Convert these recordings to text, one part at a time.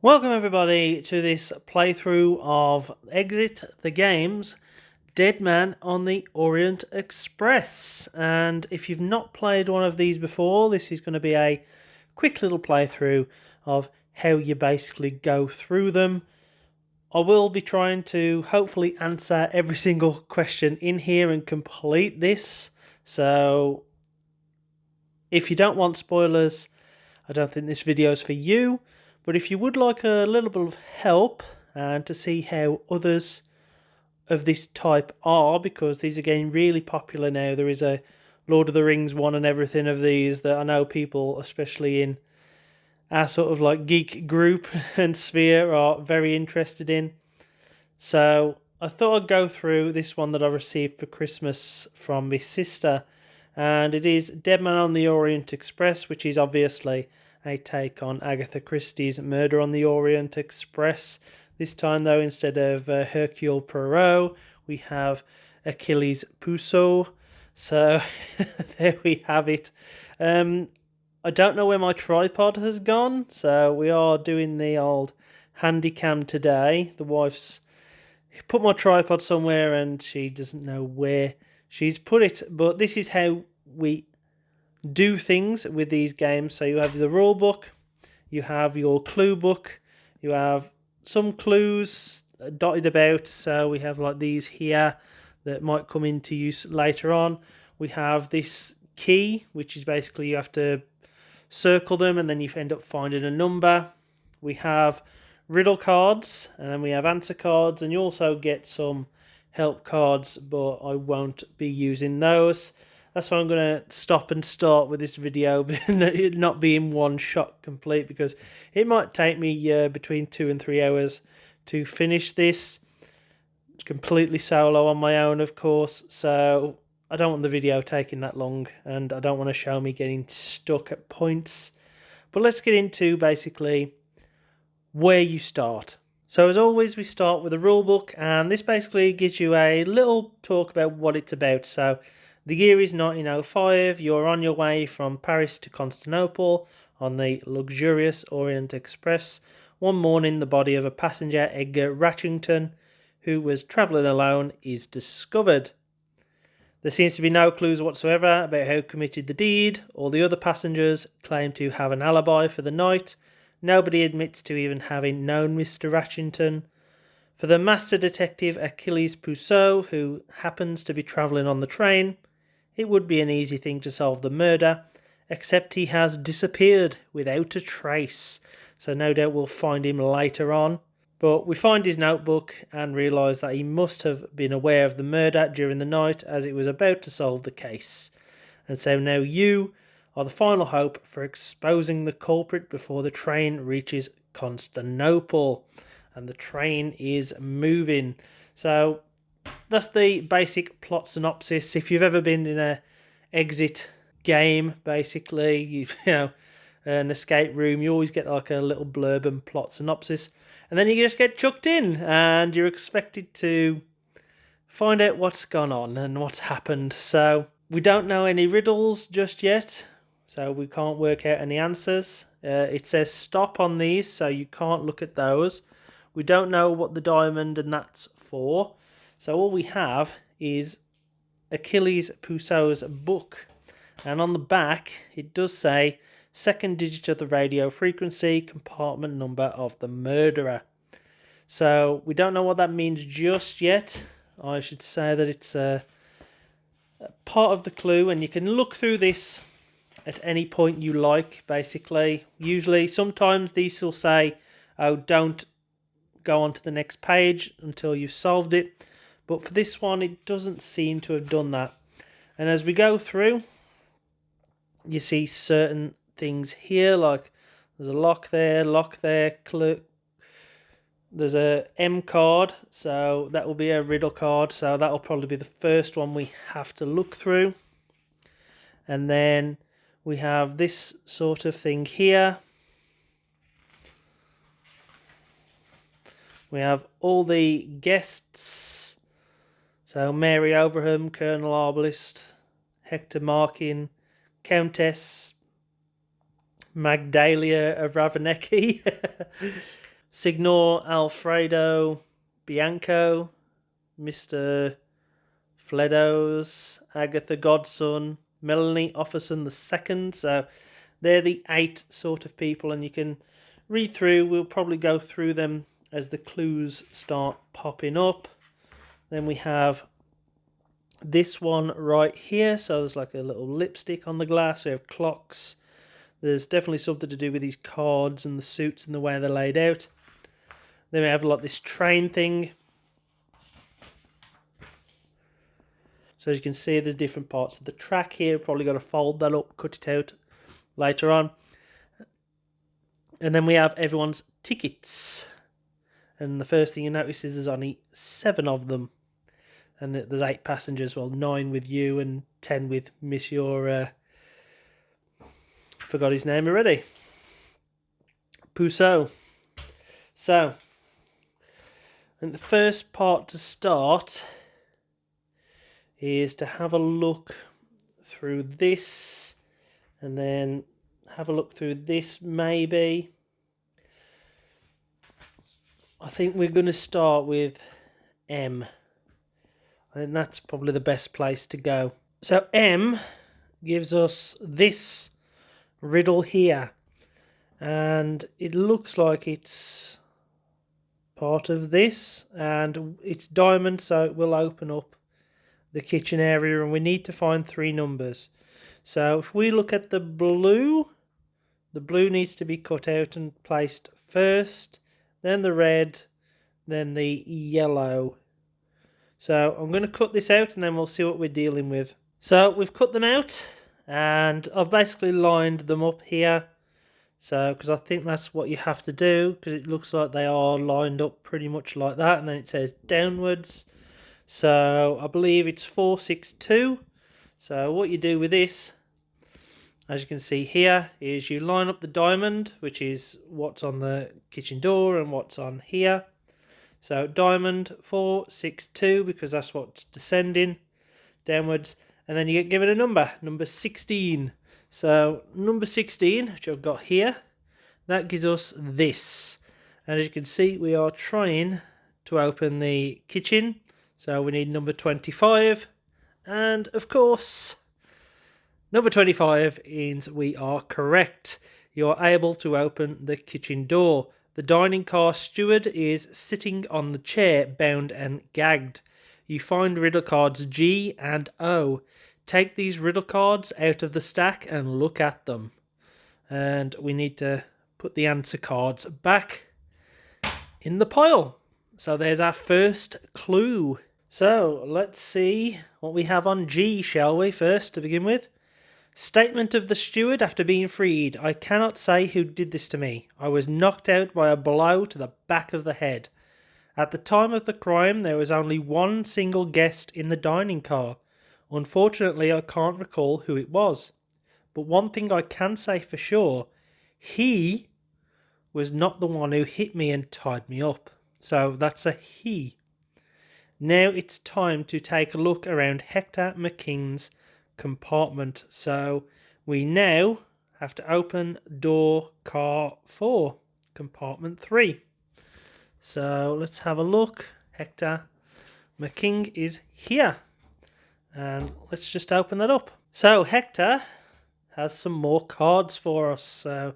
Welcome everybody to this playthrough of Exit the Games Dead Man on the Orient Express. And if you've not played one of these before, this is going to be a quick little playthrough of how you basically go through them. I will be trying to hopefully answer every single question in here and complete this. So if you don't want spoilers, I don't think this video is for you. But if you would like a little bit of help and to see how others of this type are, because these are getting really popular now. There is a Lord of the Rings one and everything of these that I know people, especially in our sort of like geek group and sphere, are very interested in. So I thought I'd go through this one that I received for Christmas from my sister. And it is Dead Man on the Orient Express, which is obviously a take on Agatha Christie's Murder on the Orient Express. This time, though, instead of Hercule Poirot, we have Achilles Pousseau. So, there we have it. I don't know where my tripod has gone, so we are doing the old handy cam today. The wife's put my tripod somewhere and she doesn't know where she's put it. But this is how we do things with these games. So you have the rule book, you have your clue book, you have some clues dotted about. So we have like these here that might come into use later on. We have this key, which is basically you have to circle them and then you end up finding a number. We have riddle cards and then we have answer cards, and you also get some help cards, but I won't be using those. That's why I'm going to stop and start with this video, but not being one shot complete, because it might take me between 2 and 3 hours to finish this. It's completely solo on my own, of course, so I don't want the video taking that long, and I don't want to show me getting stuck at points. But let's get into basically where you start. So as always, we start with a rule book, and this basically gives you a little talk about what it's about. So the year is 1905, you're on your way from Paris to Constantinople on the luxurious Orient Express. One morning, the body of a passenger, Edgar Ratchington, who was travelling alone, is discovered. There seems to be no clues whatsoever about who committed the deed. All the other passengers claim to have an alibi for the night. Nobody admits to even having known Mr. Ratchington. For the master detective Achilles Pousseau, who happens to be travelling on the train, it would be an easy thing to solve the murder, except he has disappeared without a trace. So no doubt we'll find him later on. But we find his notebook and realise that he must have been aware of the murder during the night, as it was about to solve the case. And so now you are the final hope for exposing the culprit before the train reaches Constantinople. And the train is moving. So that's the basic plot synopsis. If you've ever been in a exit game, basically, you know, an escape room, you always get like a little blurb and plot synopsis, and then you just get chucked in and you're expected to find out what's gone on and what's happened. So we don't know any riddles just yet, so we can't work out any answers. It says stop on these, so you can't look at those. We don't know what the diamond and that's for. So all we have is Achilles Pousseau's book. And on the back, it does say second digit of the radio frequency, compartment number of the murderer. So we don't know what that means just yet. I should say that it's a part of the clue, and you can look through this at any point you like, basically. Usually, sometimes these will say, oh, don't go on to the next page until you've solved it. But for this one, it doesn't seem to have done that. And as we go through, you see certain things here, like there's a lock there, clue. There's a M card, so that will be a riddle card. So that will probably be the first one we have to look through. And then we have this sort of thing here. We have all the guests. So Mary Overham, Colonel Arbalist, Hector Markin, Countess, Magdalia of Ravenecki, Signor, Alfredo, Bianco, Mr. Fledos, Agatha Godson, Melanie Offerson II. So they're the 8 sort of people, and you can read through. We'll probably go through them as the clues start popping up. Then we have this one right here. So there's like a little lipstick on the glass. We have clocks. There's definitely something to do with these cards and the suits and the way they're laid out. Then we have like this train thing. So as you can see, there's different parts of the track here. Probably got to fold that up, cut it out later on. And then we have everyone's tickets. And the first thing you notice is there's only 7 of them. And there's 8 passengers. Well, 9 with you and 10 with Monsieur... forgot his name already. Pousseau. So, and the first part to start is to have a look through this, and then have a look through this maybe. I think we're going to start with M. I think that's probably the best place to go. So M gives us this riddle here, and it looks like it's part of this, and it's diamond, so it will open up the kitchen area, and we need to find 3 numbers. So if we look at the blue needs to be cut out and placed first, then the red, then the yellow. So I'm going to cut this out and then we'll see what we're dealing with. So we've cut them out, and I've basically lined them up here. So, because I think that's what you have to do, because it looks like they are lined up pretty much like that, and then it says downwards. So I believe it's 462. So what you do with this, as you can see here, is you line up the diamond, which is what's on the kitchen door and what's on here. So diamond 462, because that's what's descending downwards, and then you get given a number 16. So number 16, which I've got here, that gives us this. And as you can see, we are trying to open the kitchen. So we need number 25. And of course, number 25 means we are correct. You are able to open the kitchen door. The dining car steward is sitting on the chair, bound and gagged. You find riddle cards G and O. Take these riddle cards out of the stack and look at them. And we need to put the answer cards back in the pile. So there's our first clue. So let's see what we have on G, shall we, first to begin with. Statement of the steward after being freed. I cannot say who did this to me. I was knocked out by a blow to the back of the head. At the time of the crime, there was only one single guest in the dining car. Unfortunately, I can't recall who it was. But one thing I can say for sure, he was not the one who hit me and tied me up. So that's a he. Now it's time to take a look around Hector McKing's compartment. So we now have to open door car 4, compartment 3. So let's have a look. Hector McKing is here. And let's just open that up. So Hector has some more cards for us. So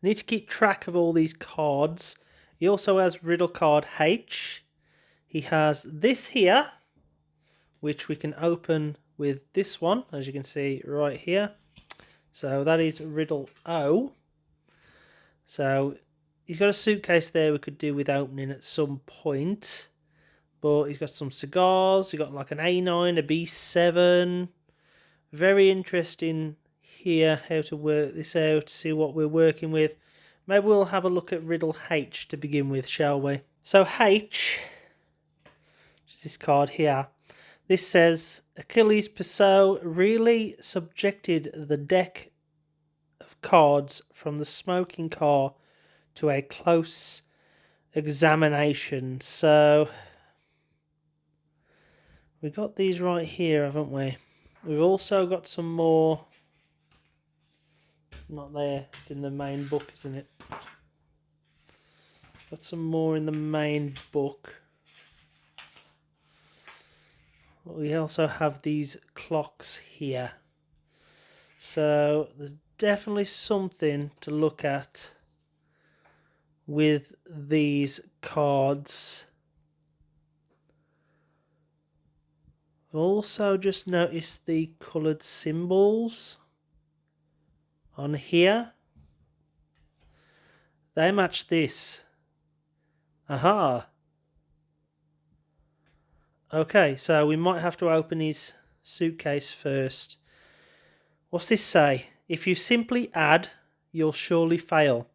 we need to keep track of all these cards. He also has riddle card H. He has this here, which we can open with this one, as you can see right here. So that is riddle O. So he's got a suitcase there we could do with opening at some point. But he's got some cigars. He's got like an A9, a B7. Very interesting here how to work this out, see what we're working with. Maybe we'll have a look at riddle H to begin with, shall we? So H, which is this card here. This says, Achilles Pousseau really subjected the deck of cards from the smoking car to a close examination. So we got these right here, haven't we? We've also got some more. Not there. It's in the main book, isn't it? Got some more in the main book. We also have these clocks here. So there's definitely something to look at with these cards. I've also just noticed the coloured symbols on here. They match this. Aha! Okay, so we might have to open his suitcase first. What's this say? If you simply add, you'll surely fail.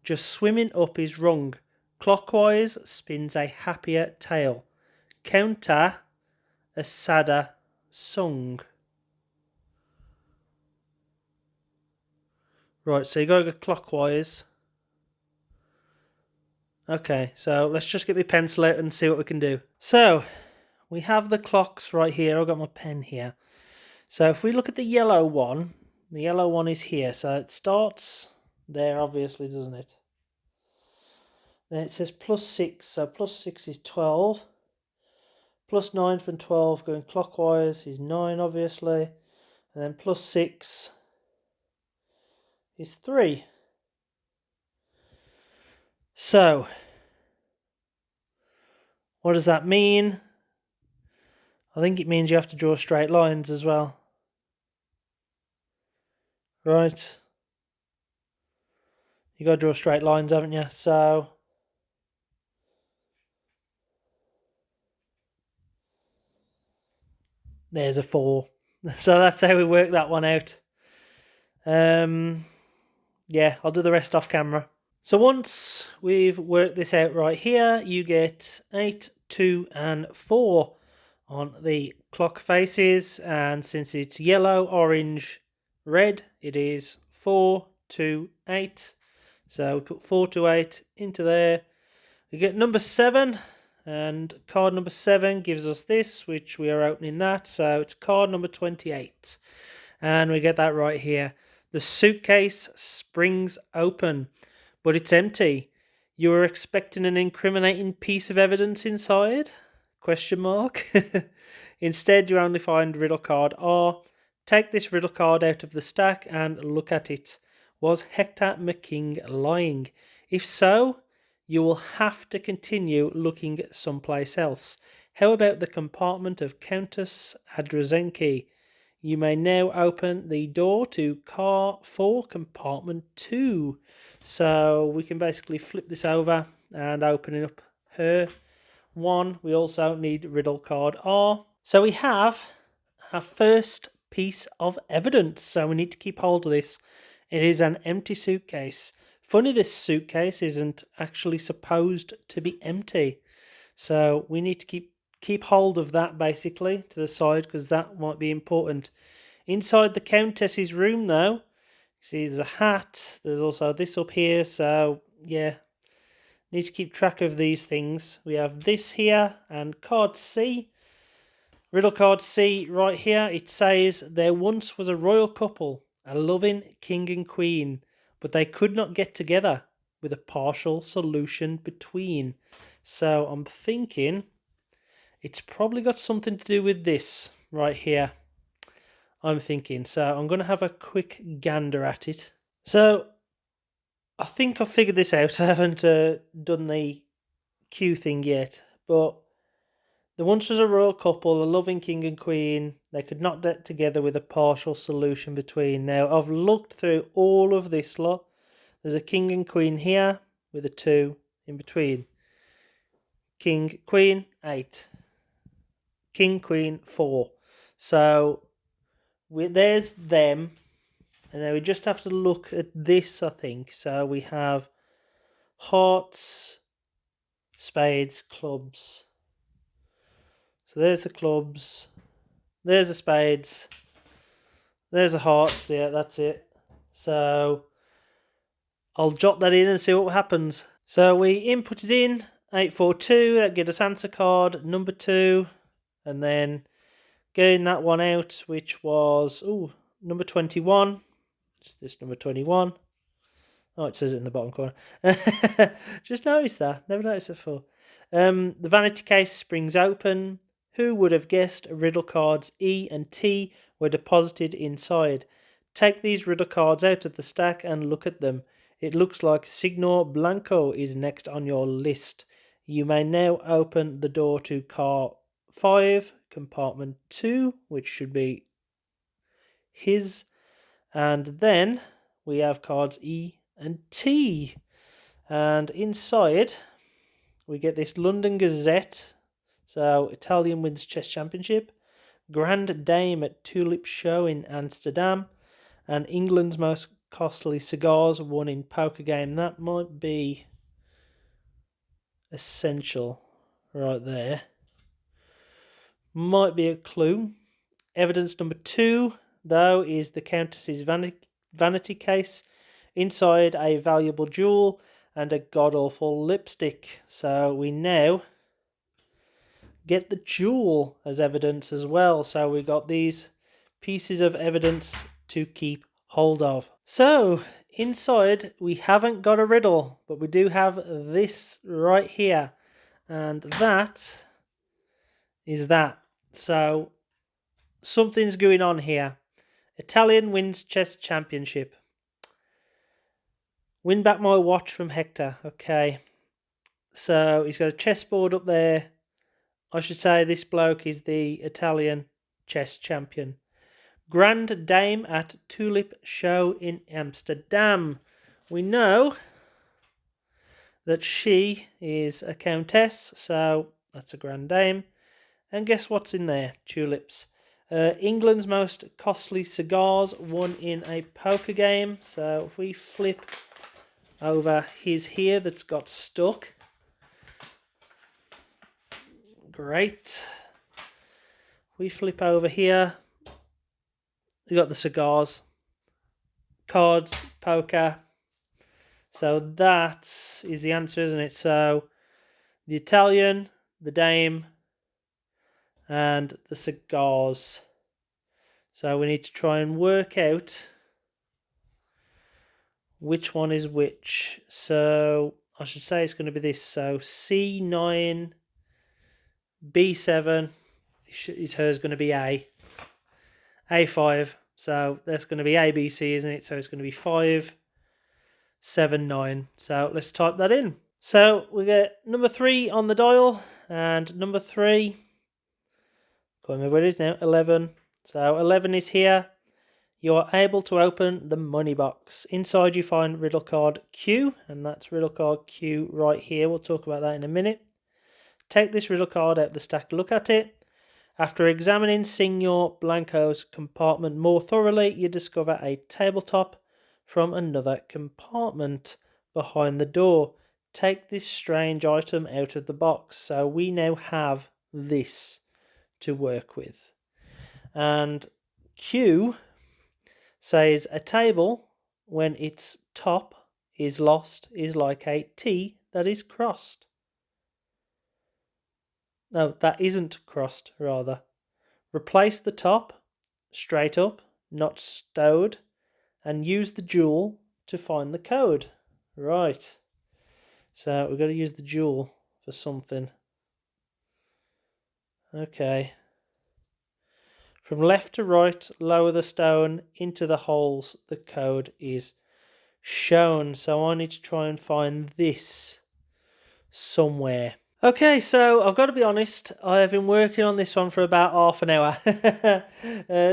Just swimming up is wrong. Clockwise spins a happier tale. Counter a sadder song. Right, so you gotta go clockwise. Okay, so let's just get my pencil out and see what we can do. So, we have the clocks right here. I've got my pen here. So if we look at the yellow one is here. So it starts there, obviously, doesn't it? Then it says +6, so +6 is 12. +9 from 12 going clockwise is 9, obviously. And then +6 is 3. So, what does that mean? I think it means you have to draw straight lines as well. Right. You got to draw straight lines, haven't you? So, there's a 4. So that's how we work that one out. Yeah, I'll do the rest off camera. So once we've worked this out right here, you get 8, 2 and 4 on the clock faces, and since it's yellow, orange, red, it is 4, 2, 8. So we put 4 to 8 into there. We get number 7, and card number 7 gives us this, which we are opening that, so it's card number 28. And we get that right here. The suitcase springs open, but it's empty. You were expecting an incriminating piece of evidence inside? Question mark. Instead, you only find riddle card R. Take this riddle card out of the stack and look at it. Was Hector McKing lying? If so, you will have to continue looking someplace else. How about the compartment of Countess Adrazenki? You may now open the door to car 4, compartment 2. So we can basically flip this over and open up her one. We also need riddle card R. So we have our first piece of evidence. So we need to keep hold of this. It is an empty suitcase. Funny, this suitcase isn't actually supposed to be empty. So we need to keep hold of that basically to the side, because that might be important. Inside the Countess's room though, see there's a hat, there's also this up here, so yeah, need to keep track of these things. We have this here and card C, riddle card C right here. It says there once was a royal couple, a loving king and queen, but they could not get together, with a partial solution between. So I'm thinking it's probably got something to do with this right here. I'm thinking. So I'm going to have a quick gander at it. So I think I've figured this out. I haven't done the Q thing yet. But there once was a royal couple, a loving king and queen. They could not get together, with a partial solution between. Now I've looked through all of this lot. There's a king and queen here with a 2 in between. King, queen, 8. King, queen, 4. So there's them. And then we just have to look at this, I think. So we have hearts, spades, clubs. So there's the clubs. There's the spades. There's the hearts. Yeah, that's it. So I'll jot that in and see what happens. So we input it in, 842, that gives us answer card number 2, and then getting that one out, which was number 21. It's this number 21. Oh, it says it in the bottom corner. Just noticed that. Never noticed it before. The vanity case springs open. Who would have guessed riddle cards E and T were deposited inside? Take these riddle cards out of the stack and look at them. It looks like Signor Blanco is next on your list. You may now open the door to car 5, compartment 2, which should be his. And then we have cards E and T. And inside, we get this London Gazette. So, Italian wins chess championship. Grand Dame at Tulip Show in Amsterdam. And England's most costly cigars won in poker game. That might be essential right there. Might be a clue. Evidence number 2, though, is the Countess's vanity case. Inside, a valuable jewel and a god-awful lipstick. So we now get the jewel as evidence as well. So we got these pieces of evidence to keep hold of. So inside, we haven't got a riddle, but we do have this right here. And that is that. So something's going on here. Italian wins chess championship. Win back my watch from Hector. Okay. So he's got a chessboard up there. I should say this bloke is the Italian chess champion. Grand Dame at Tulip Show in Amsterdam. We know that she is a countess, so that's a Grand Dame. And guess what's in there? Tulips. England's most costly cigars won in a poker game. So if we flip over his here that's got stuck. Great. We flip over here. We got the cigars, cards, poker. So that is the answer, isn't it? So the Italian, the Dame, and the cigars. So we need to try and work out which one is which. So I should say it's going to be this. So C9, B7 is hers going to be A. A5. So that's going to be ABC, isn't it? So it's going to be 5, 7, 9. So let's type that in. So we get number 3 on the dial. And number 3, can't remember what it is now, 11. So 11 is here. You are able to open the money box. Inside you find riddle card Q. And that's riddle card Q right here. We'll talk about that in a minute. Take this riddle card out of the stack, look at it. After examining Signor Blanco's compartment more thoroughly, you discover a tabletop from another compartment behind the door. Take this strange item out of the box. So we now have this to work with. And Q says a table, when its top is lost, is like a T that is crossed. No, that isn't crossed, rather. Replace the top, straight up, not stowed, and use the jewel to find the code. Right. So we've got to use the jewel for something. Okay. From left to right, lower the stone into the holes. The code is shown. So I need to try and find this somewhere. Okay, so I've got to be honest, I have been working on this one for about half an hour.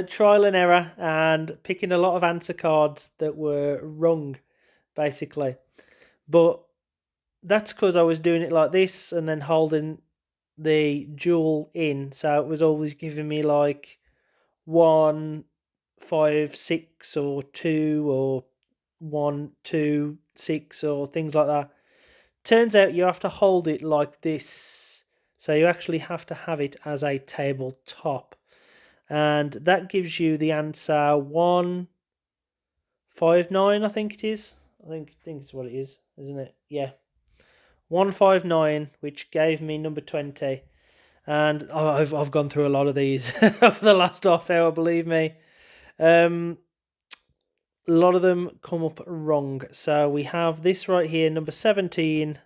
Trial and error and picking a lot of answer cards that were wrong, basically. But that's because I was doing it like this and then holding the jewel in. So it was always giving me like 1, 5, 6 or 2 or 1, 2, 6 or things like that. Turns out you have to hold it like this. So you actually have to have it as a tabletop. And that gives you the answer 159, I think it is. I think it's what it is, isn't it? Yeah. 159, which gave me number 20. And I've gone through a lot of these over the last half hour, believe me. a lot of them come up wrong. So we have this right here, number 17,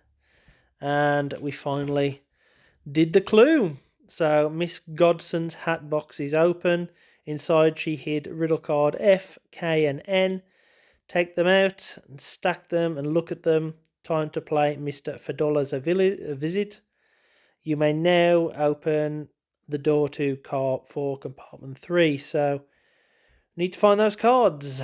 and we finally did the clue. So Miss Godson's hat box is open. Inside she hid riddle card F, K and N. Take them out and stack them and look at them. Time to play Mr. Fadola's a visit. You may now open the door to car 4, compartment 3. So need to find those cards.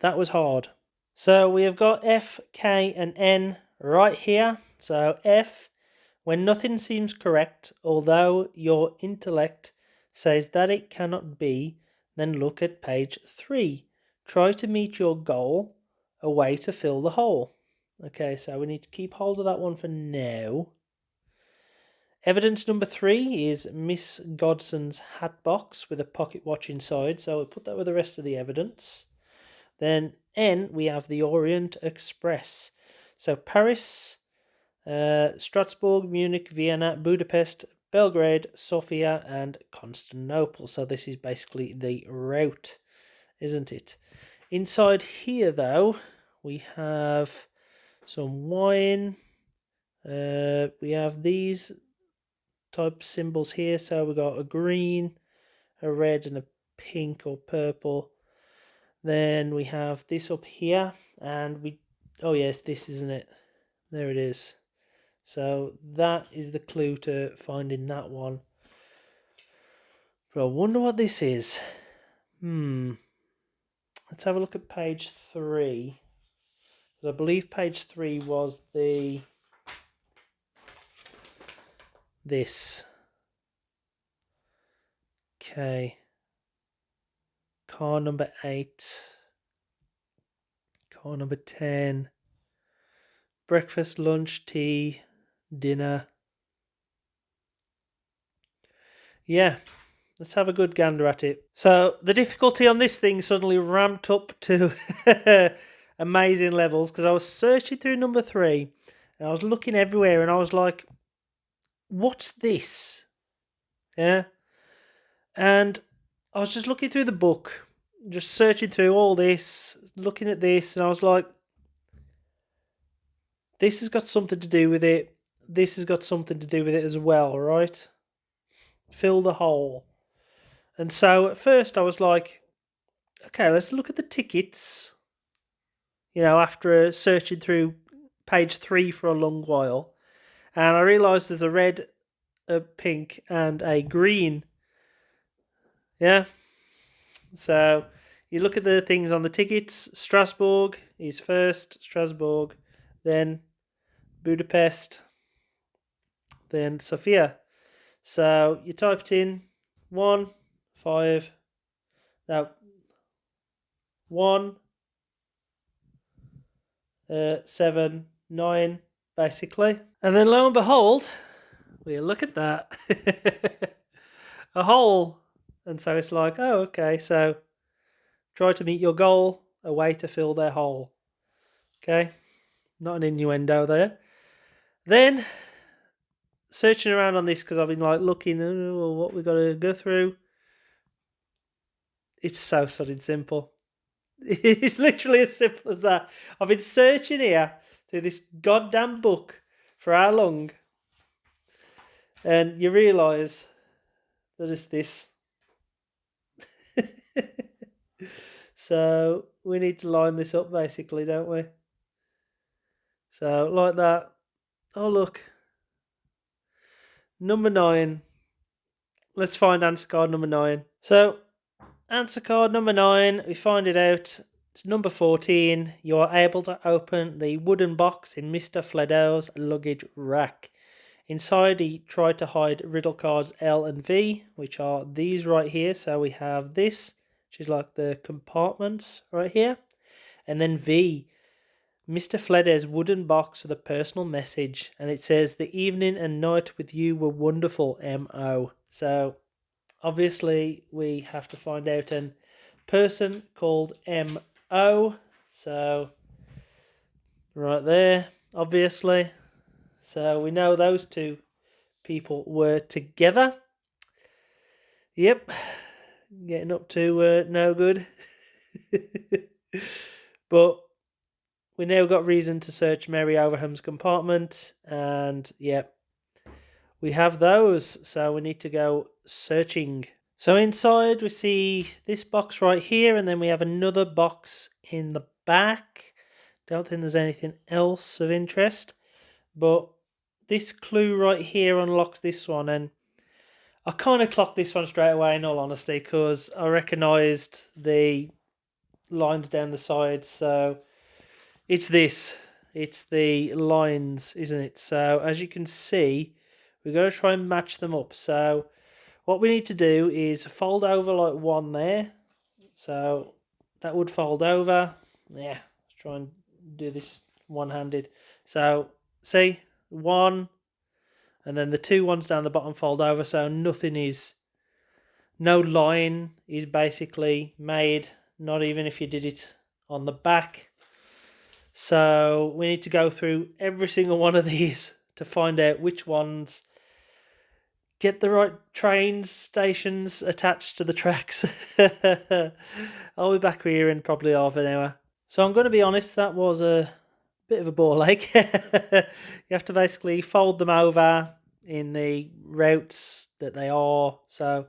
That was hard. So we have got F, K and N right here. So F, when nothing seems correct, although your intellect says that it cannot be, then look at page 3. Try to meet your goal, a way to fill the hole. Okay, so we need to keep hold of that one for now. Evidence number 3 is Miss Godson's hat box with a pocket watch inside, so we'll put that with the rest of the evidence. Then N, we have the Orient Express. So Paris, Strasbourg, Munich, Vienna, Budapest, Belgrade, Sofia and Constantinople. So this is basically the route, isn't it? Inside here though, we have some wine. We have these type symbols here. So we got a green, a red and a pink or purple. Then we have this up here, and oh yes, this isn't it. There it is. So that is the clue to finding that one. But I wonder what this is. Let's have a look at page 3. I believe page 3 was this. Okay. Car number 8. Car number 10. Breakfast, lunch, tea, dinner. Yeah, let's have a good gander at it. So the difficulty on this thing suddenly ramped up to amazing levels because I was searching through number 3 and I was looking everywhere and I was like, what's this? Yeah. And I was just looking through the book, just searching through all this, looking at this, and I was like, this has got something to do with it. This has got something to do with it as well, right? Fill the hole. And so at first I was like, okay, let's look at the tickets. You know, after searching through page 3 for a long while. And I realised there's a red, a pink, and a green. Yeah. So you look at the things on the tickets. Strasbourg is first, Strasbourg, then Budapest, then Sofia. So you typed in 1, 5, no, 1, 7, 9, basically. And then lo and behold, we look at that. A hole. And so it's like, oh, okay, so try to meet your goal, a way to fill their hole. Okay, not an innuendo there. Then, searching around on this, because I've been like looking at what we've got to go through. It's so solid simple. It's literally as simple as that. I've been searching here through this goddamn book for how long? And you realise that it's this. So we need to line this up basically, don't we? So like that. Oh look. Number 9. Let's find answer card number 9. So answer card number 9, we find it out. It's number 14. You are able to open the wooden box in Mr. Fledo's luggage rack. Inside he tried to hide riddle cards L and V, which are these right here. So we have this, which is like the compartments right here. And then V, Mr. Flede's wooden box with a personal message. And it says, the evening and night with you were wonderful, M.O. So obviously we have to find out a person called M.O. So right there, obviously. So we know those two people were together. Yep. Getting up to no good. But we now got reason to search Mary Overham's compartment, and yeah, we have those, so we need to go searching. So inside we see this box right here, and then we have another box in the back. Don't think there's anything else of interest, but this clue right here unlocks this one, and I kind of clocked this one straight away in all honesty, because I recognised the lines down the side. So it's this. It's the lines, isn't it? So as you can see, we're going to try and match them up. So what we need to do is fold over like one there. So that would fold over. Yeah, let's try and do this one-handed. So see, one, and then the two ones down the bottom fold over. So no line is basically made, not even if you did it on the back. So we need to go through every single one of these to find out which ones get the right train stations attached to the tracks. I'll be back here in probably half an hour. So I'm going to be honest, that was a bit of a ball ache. You have to basically fold them over in the routes that they are. So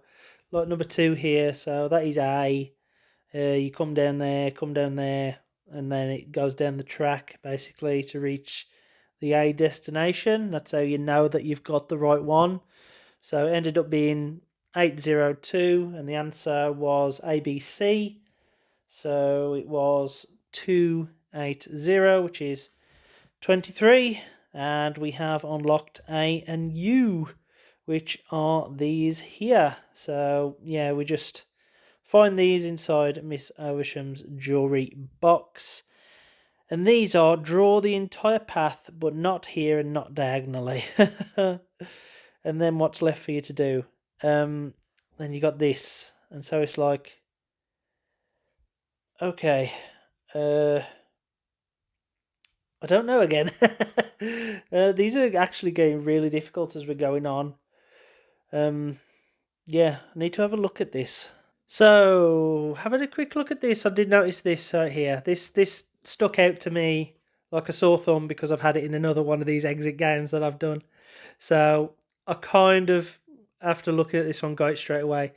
like number 2 here, so that is A. You come down there, and then it goes down the track basically to reach the A destination. That's how you know that you've got the right one. So it ended up being 802, and the answer was ABC. So it was 280, which is 23, and we have unlocked A and U, which are these here. So yeah, we just find these inside Miss Oversham's jewellery box. And these are draw the entire path, but not here and not diagonally. And then what's left for you to do? Then you got this. And so it's like, okay, I don't know again. These are actually getting really difficult as we're going on. Yeah, I need to have a look at this. So, having a quick look at this, I did notice this right here. This stuck out to me like a sore thumb because I've had it in another one of these exit games that I've done. So, I kind of, after looking at this one, got it straight away.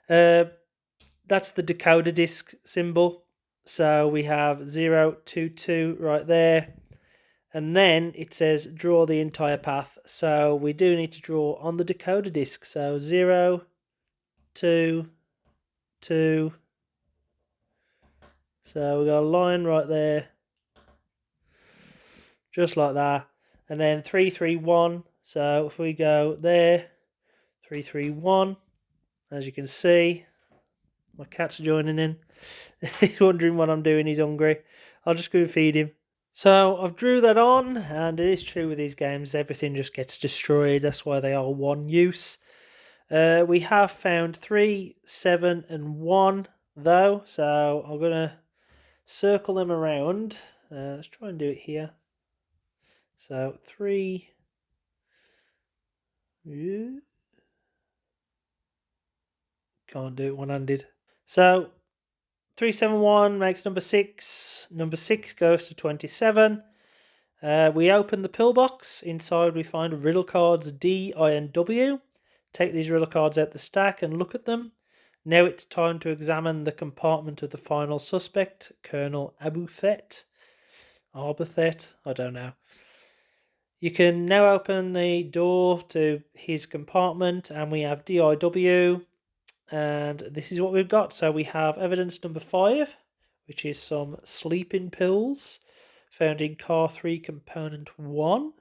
That's the decoder disc symbol. So, we have 022 right there. And then it says draw the entire path. So, we do need to draw on the decoder disc. So, 0, 2, 2. So we've got a line right there, just like that, and then 3, 3, 1. So if we go there, 3, 3, 1, as you can see, my cat's joining in. He's wondering what I'm doing. He's hungry. I'll just go and feed him. So I've drew that on, and it is true with these games, everything just gets destroyed. That's why they are one use. We have found 3, 7, and 1 though, so I'm gonna circle them around. Let's try and do it here. So 3. Can't do it one-handed. So 371 makes number 6. Number 6 goes to 27. We open the pillbox. Inside we find riddle cards D, I, and W. Take these riddle cards out the stack and look at them. Now it's time to examine the compartment of the final suspect, Colonel Arbuthet, I don't know. You can now open the door to his compartment, and we have DIW, and this is what we've got. So we have evidence number 5, which is some sleeping pills found in car 3, component 1.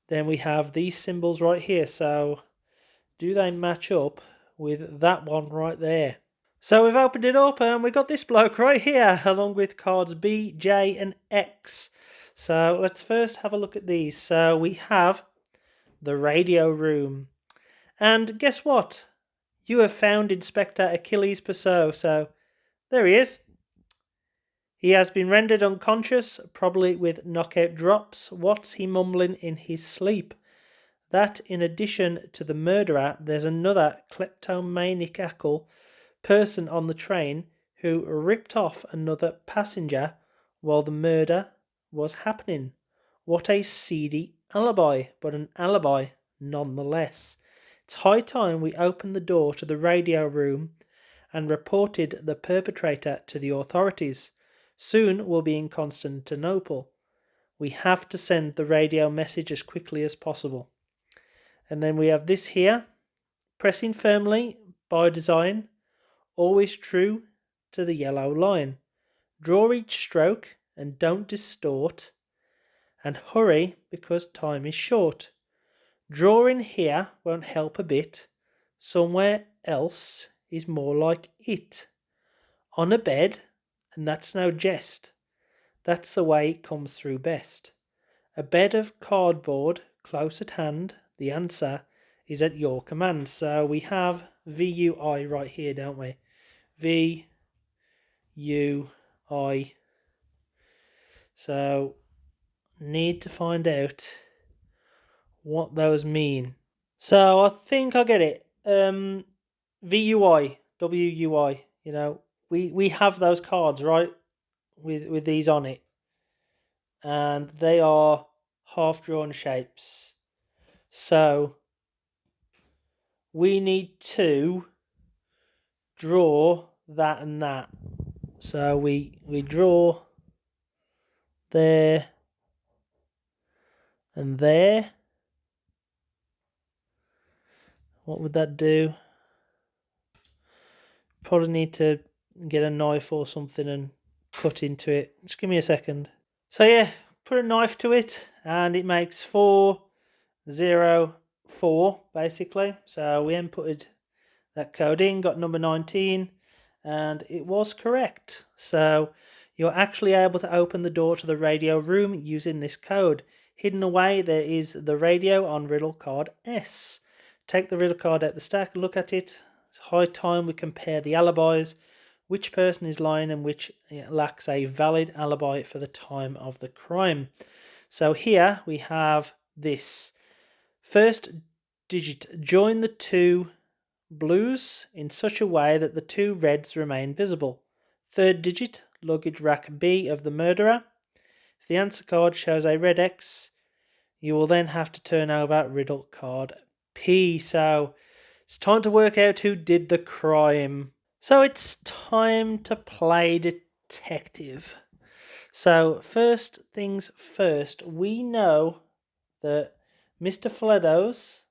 Then we have these symbols right here. So do they match up with that one right there? So we've opened it up and we've got this bloke right here along with cards B, J and X. So let's first have a look at these. So we have the radio room. And guess what? You have found Inspector Achilles Perceau. So there he is. He has been rendered unconscious, probably with knockout drops. What's he mumbling in his sleep? That in addition to the murderer, there's another kleptomaniacal person on the train who ripped off another passenger while the murder was happening. What a seedy alibi, but an alibi nonetheless. It's high time we opened the door to the radio room and reported the perpetrator to the authorities. Soon we'll be in Constantinople. We have to send the radio message as quickly as possible. And then we have this here. Pressing firmly by design, always true to the yellow line. Draw each stroke and don't distort. And hurry because time is short. Drawing here won't help a bit. Somewhere else is more like it. On a bed, and that's no jest. That's the way it comes through best. A bed of cardboard close at hand. The answer is at your command. So we have VUI right here, don't we? VUI. So need to find out what those mean. So I think I get it. VUI, WUI. You know, we have those cards, right? With these on it, and they are half drawn shapes. So we need to draw that and that. So we draw there and there. What would that do? Probably need to get a knife or something and cut into it. Just give me a second. So yeah, put a knife to it and it makes 4, 0, 4 basically. So we inputted that code in, got number 19, and it was correct. So you're actually able to open the door to the radio room using this code. Hidden away there is the radio on riddle card S. Take the riddle card out the stack, look at it. It's high time we compare the alibis. Which person is lying and which lacks a valid alibi for the time of the crime. So here we have this. First digit, join the two blues in such a way that the two reds remain visible. Third digit, luggage rack B of the murderer. If the answer card shows a red X, you will then have to turn over riddle card P. So it's time to work out who did the crime. So it's time to play detective. So first things first, we know that Mr. Fledos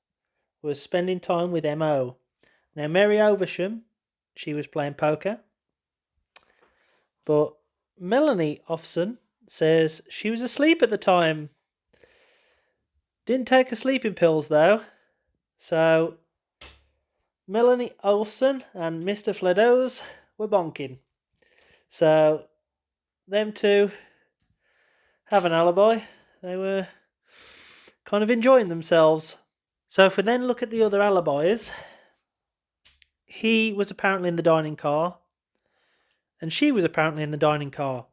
was spending time with M.O. Now Mary Oversham, she was playing poker. But Melanie Offson says she was asleep at the time. Didn't take her sleeping pills though. So Melanie Olsen and Mr. Fledos were bonking. So them two have an alibi. They were kind of enjoying themselves. So if we then look at the other alibis, he was apparently in the dining car and she was apparently in the dining car.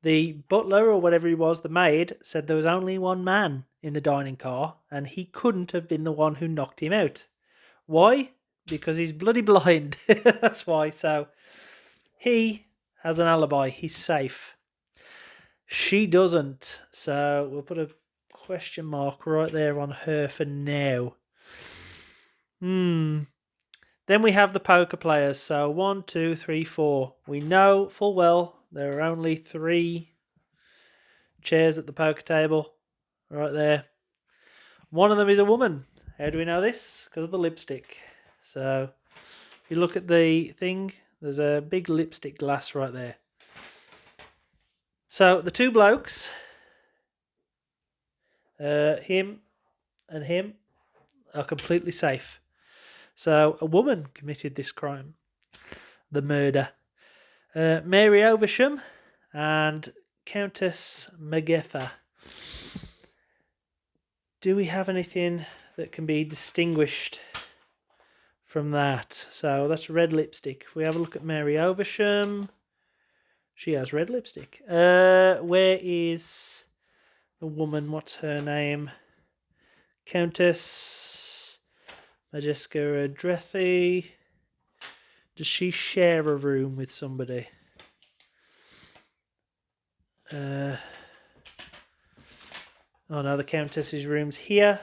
The butler or whatever he was, the maid, said there was only one man in the dining car and he couldn't have been the one who knocked him out. Why? Because he's bloody blind. That's why. So he has an alibi. He's safe. She doesn't. So we'll put a question mark right there on her for now. Then we have the poker players. So 1, 2, 3, 4. We know full well there are only 3 chairs at the poker table. Right there. One of them is a woman. How do we know this? Because of the lipstick. So if you look at the thing, there's a big lipstick glass right there. So the 2 blokes, him and him, are completely safe. So a woman committed this crime, the murder. Mary Oversham and Countess Magetha. Do we have anything that can be distinguished from that? So that's red lipstick. If we have a look at Mary Oversham, she has red lipstick. Where is the woman? What's her name? Countess Majeska Drethi. Does she share a room with somebody? Oh no, the Countess's room's here.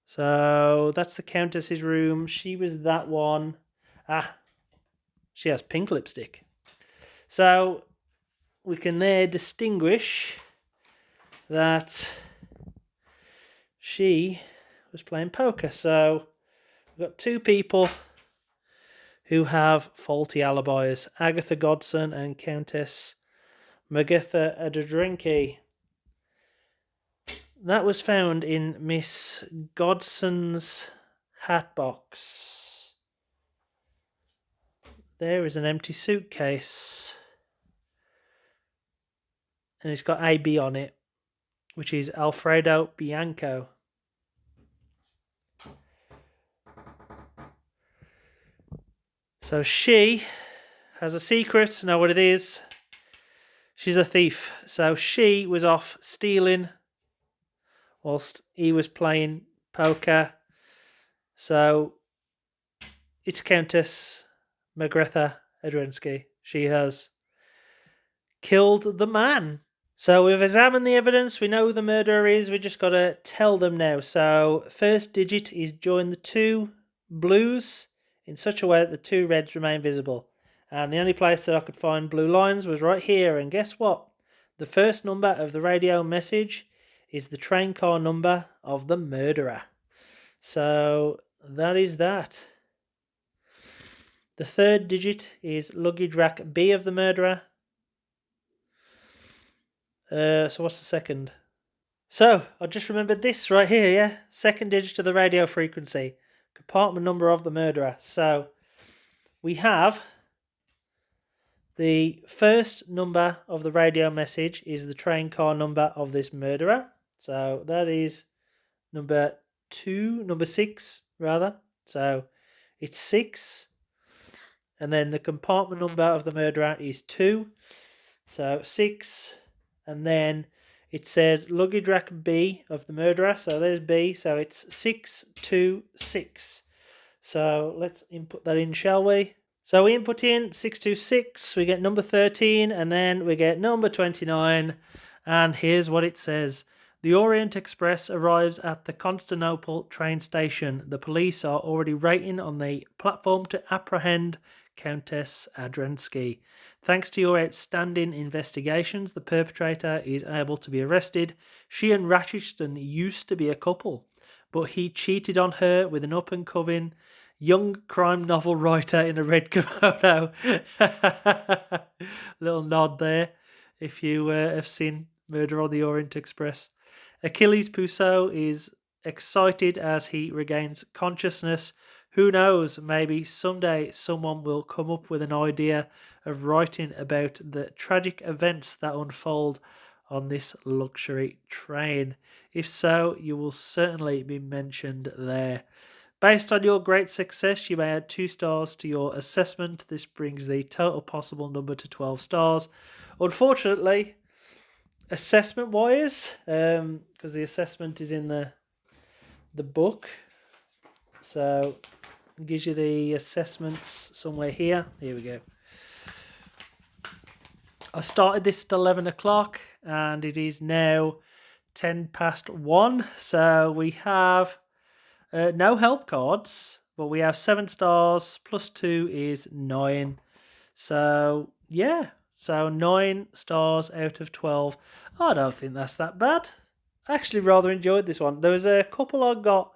So that's the Countess's room. She was that one. She has pink lipstick. So we can there distinguish that she was playing poker. So we've got two people who have faulty alibis. Agatha Godson and Countess Magatha Adadrinki. That was found in Miss Godson's hat box. There is an empty suitcase. And it's got AB on it, which is Alfredo Bianco. So she has a secret. Know what it is? She's a thief. So she was off stealing whilst he was playing poker. So it's Countess Magatha Adrinsky. She has killed the man. So we've examined the evidence. We know who the murderer is. We just got to tell them now. So first digit is join the two blues in such a way that the two reds remain visible. And the only place that I could find blue lines was right here. And guess what? The first number of the radio message is the train car number of the murderer. So that is that. The third digit is luggage rack B of the murderer. So what's the second? So I just remembered this right here, yeah? Second digit of the radio frequency. Compartment number of the murderer. So we have the first number of the radio message is the train car number of this murderer. So that is number 6 rather. So it's 6. And then the compartment number of the murderer is 2. So 6. And then it said luggage rack B of the murderer. So there's B. So it's 626. So let's input that in, shall we? So we input in 626. We get number 13. And then we get number 29. And here's what it says. The Orient Express arrives at the Constantinople train station. The police are already waiting on the platform to apprehend Countess Adrinsky. Thanks to your outstanding investigations, the perpetrator is able to be arrested. She and Ratcheston used to be a couple, but he cheated on her with an up-and-coming young crime novel writer in a red kimono. Little nod there, if you have seen Murder on the Orient Express. Achilles Pousseau is excited as he regains consciousness. Who knows, maybe someday someone will come up with an idea of writing about the tragic events that unfold on this luxury train. If so, you will certainly be mentioned there. Based on your great success, you may add 2 stars to your assessment. This brings the total possible number to 12 stars. Unfortunately, assessment-wise, because the assessment is in the book, so it gives you the assessments somewhere here. Here we go. I started this at 11 o'clock and it is now 10 past 1. So we have no help cards, but we have 7 stars plus 2 is 9. So yeah, so 9 stars out of 12. I don't think that's that bad. I actually rather enjoyed this one. There was a couple I got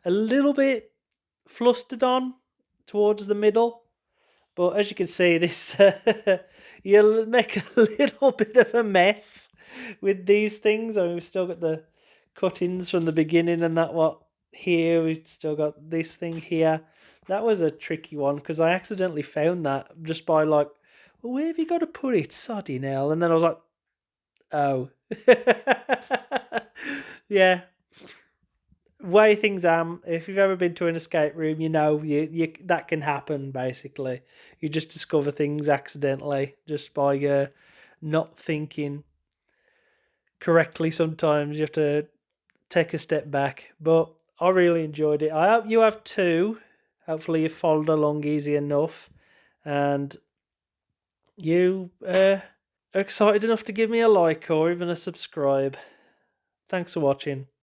a little bit flustered on towards the middle. But as you can see, this you'll make a little bit of a mess with these things. I mean, we've still got the cuttings from the beginning and that what here. We've still got this thing here. That was a tricky one because I accidentally found that just by like, well, where have you got to put it? Soddy now. And then I was like, oh. Yeah. Way things are, if you've ever been to an escape room, you know you that can happen. Basically, you just discover things accidentally just by not thinking correctly. Sometimes you have to take a step back. But I really enjoyed it. I hope you have too. Hopefully you followed along easy enough, and you are excited enough to give me a like or even a subscribe. Thanks for watching.